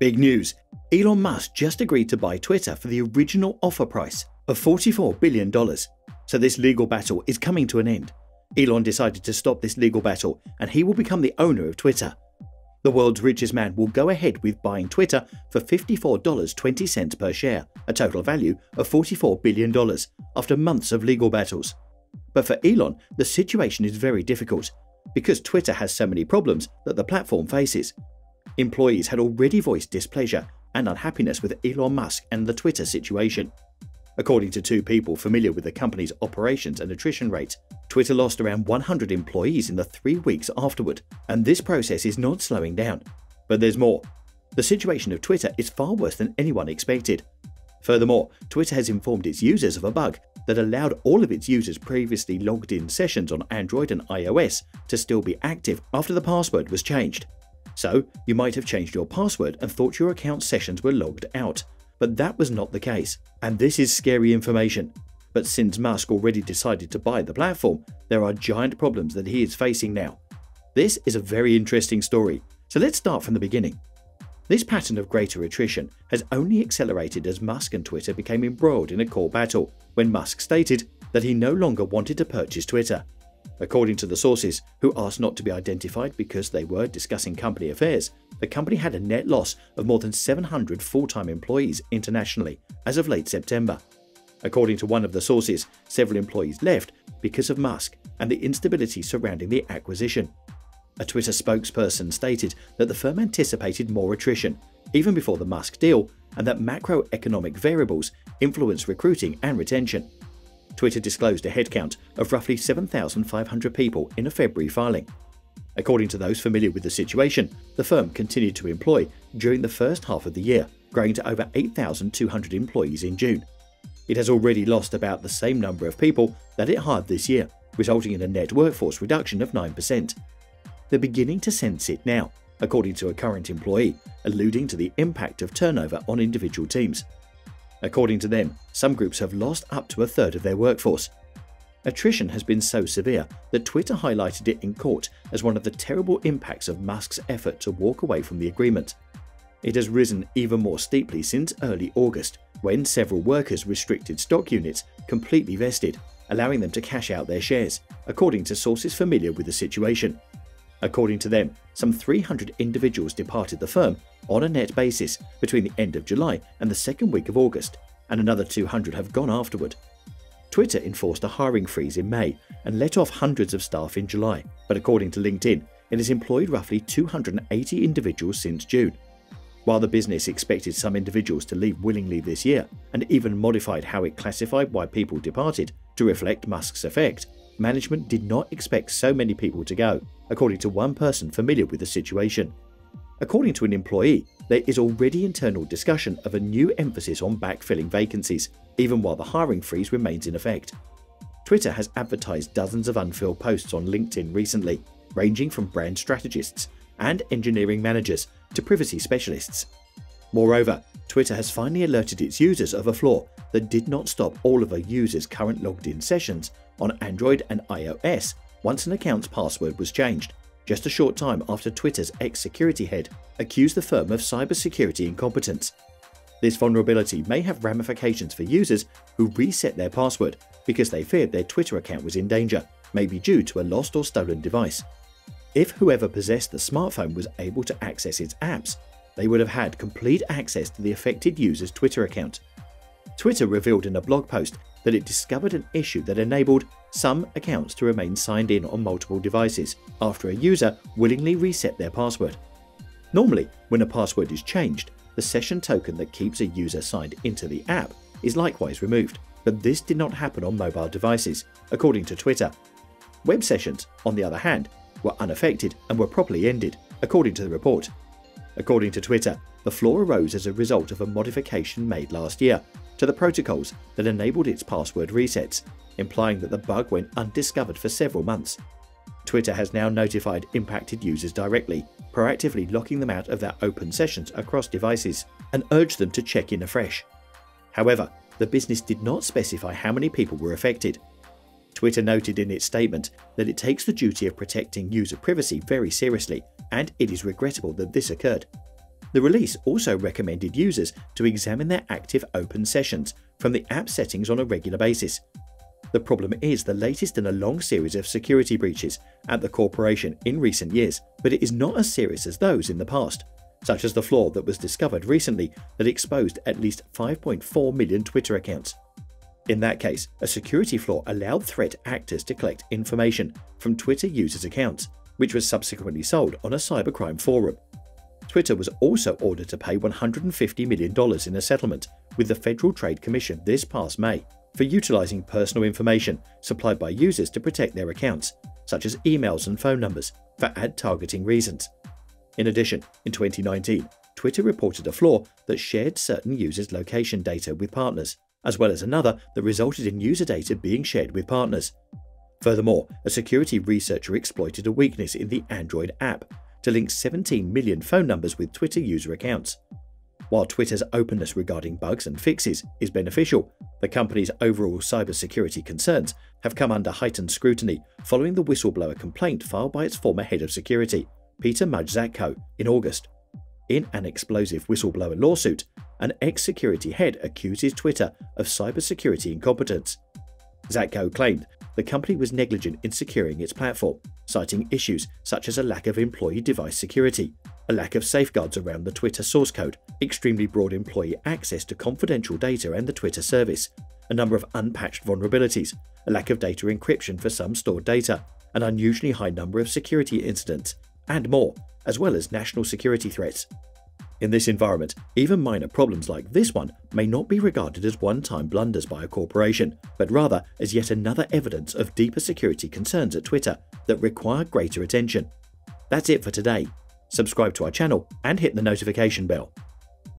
Big news! Elon Musk just agreed to buy Twitter for the original offer price of $44 billion. So this legal battle is coming to an end. Elon decided to stop this legal battle and he will become the owner of Twitter. The world's richest man will go ahead with buying Twitter for $54.20 per share, a total value of $44 billion, after months of legal battles. But for Elon, the situation is very difficult, because Twitter has so many problems that the platform faces. Employees had already voiced displeasure and unhappiness with Elon Musk and the Twitter situation. According to two people familiar with the company's operations and attrition rate, Twitter lost around 100 employees in the 3 weeks afterward, and this process is not slowing down. But there's more. The situation of Twitter is far worse than anyone expected. Furthermore, Twitter has informed its users of a bug that allowed all of its users previously logged in sessions on Android and iOS to still be active after the password was changed. So, you might have changed your password and thought your account sessions were logged out. But that was not the case, and this is scary information. But since Musk already decided to buy the platform, there are giant problems that he is facing now. This is a very interesting story, so let's start from the beginning. This pattern of greater attrition has only accelerated as Musk and Twitter became embroiled in a court battle, when Musk stated that he no longer wanted to purchase Twitter. According to the sources, who asked not to be identified because they were discussing company affairs, the company had a net loss of more than 700 full-time employees internationally as of late September. According to one of the sources, several employees left because of Musk and the instability surrounding the acquisition. A Twitter spokesperson stated that the firm anticipated more attrition, even before the Musk deal, and that macroeconomic variables influence recruiting and retention. Twitter disclosed a headcount of roughly 7,500 people in a February filing. According to those familiar with the situation, the firm continued to employ during the first half of the year, growing to over 8,200 employees in June. It has already lost about the same number of people that it hired this year, resulting in a net workforce reduction of 9%. They're beginning to sense it now, according to a current employee, alluding to the impact of turnover on individual teams. According to them, some groups have lost up to a third of their workforce. Attrition has been so severe that Twitter highlighted it in court as one of the terrible impacts of Musk's effort to walk away from the agreement. It has risen even more steeply since early August, when several workers' restricted stock units completely vested, allowing them to cash out their shares, according to sources familiar with the situation. According to them, some 300 individuals departed the firm on a net basis between the end of July and the second week of August, and another 200 have gone afterward. Twitter enforced a hiring freeze in May and let off hundreds of staff in July, but according to LinkedIn, it has employed roughly 280 individuals since June. While the business expected some individuals to leave willingly this year, and even modified how it classified why people departed to reflect Musk's effect, management did not expect so many people to go, according to one person familiar with the situation. According to an employee, there is already internal discussion of a new emphasis on backfilling vacancies, even while the hiring freeze remains in effect. Twitter has advertised dozens of unfilled posts on LinkedIn recently, ranging from brand strategists and engineering managers to privacy specialists. Moreover, Twitter has finally alerted its users of a flaw that did not stop all of a user's current logged-in sessions on Android and iOS once an account's password was changed, just a short time after Twitter's ex-security head accused the firm of cybersecurity incompetence. This vulnerability may have ramifications for users who reset their password because they feared their Twitter account was in danger, maybe due to a lost or stolen device. If whoever possessed the smartphone was able to access its apps, they would have had complete access to the affected user's Twitter account. Twitter revealed in a blog post that it discovered an issue that enabled some accounts to remain signed in on multiple devices after a user willingly reset their password. Normally, when a password is changed, the session token that keeps a user signed into the app is likewise removed, but this did not happen on mobile devices, according to Twitter. Web sessions, on the other hand, were unaffected and were properly ended, according to the report. According to Twitter, the flaw arose as a result of a modification made last year to the protocols that enabled its password resets, implying that the bug went undiscovered for several months. Twitter has now notified impacted users directly, proactively locking them out of their open sessions across devices, and urged them to check in afresh. However, the business did not specify how many people were affected. Twitter noted in its statement that it takes the duty of protecting user privacy very seriously, and it is regrettable that this occurred. The release also recommended users to examine their active open sessions from the app settings on a regular basis. The problem is the latest in a long series of security breaches at the corporation in recent years, but it is not as serious as those in the past, such as the flaw that was discovered recently that exposed at least 5.4 million Twitter accounts. In that case, a security flaw allowed threat actors to collect information from Twitter users' accounts, which was subsequently sold on a cybercrime forum. Twitter was also ordered to pay $150 million in a settlement with the Federal Trade Commission this past May for utilizing personal information supplied by users to protect their accounts, such as emails and phone numbers, for ad targeting reasons. In addition, in 2019, Twitter reported a flaw that shared certain users' location data with partners, as well as another that resulted in user data being shared with partners. Furthermore, a security researcher exploited a weakness in the Android app to link 17 million phone numbers with Twitter user accounts. While Twitter's openness regarding bugs and fixes is beneficial, the company's overall cybersecurity concerns have come under heightened scrutiny following the whistleblower complaint filed by its former head of security, Peter Mujzatko, in August. In an explosive whistleblower lawsuit, an ex-security head accuses Twitter of cybersecurity incompetence. Zatko claimed the company was negligent in securing its platform, citing issues such as a lack of employee device security, a lack of safeguards around the Twitter source code, extremely broad employee access to confidential data and the Twitter service, a number of unpatched vulnerabilities, a lack of data encryption for some stored data, an unusually high number of security incidents, and more, as well as national security threats. In this environment, even minor problems like this one may not be regarded as one-time blunders by a corporation, but rather as yet another evidence of deeper security concerns at Twitter that require greater attention. That's it for today. Subscribe to our channel and hit the notification bell.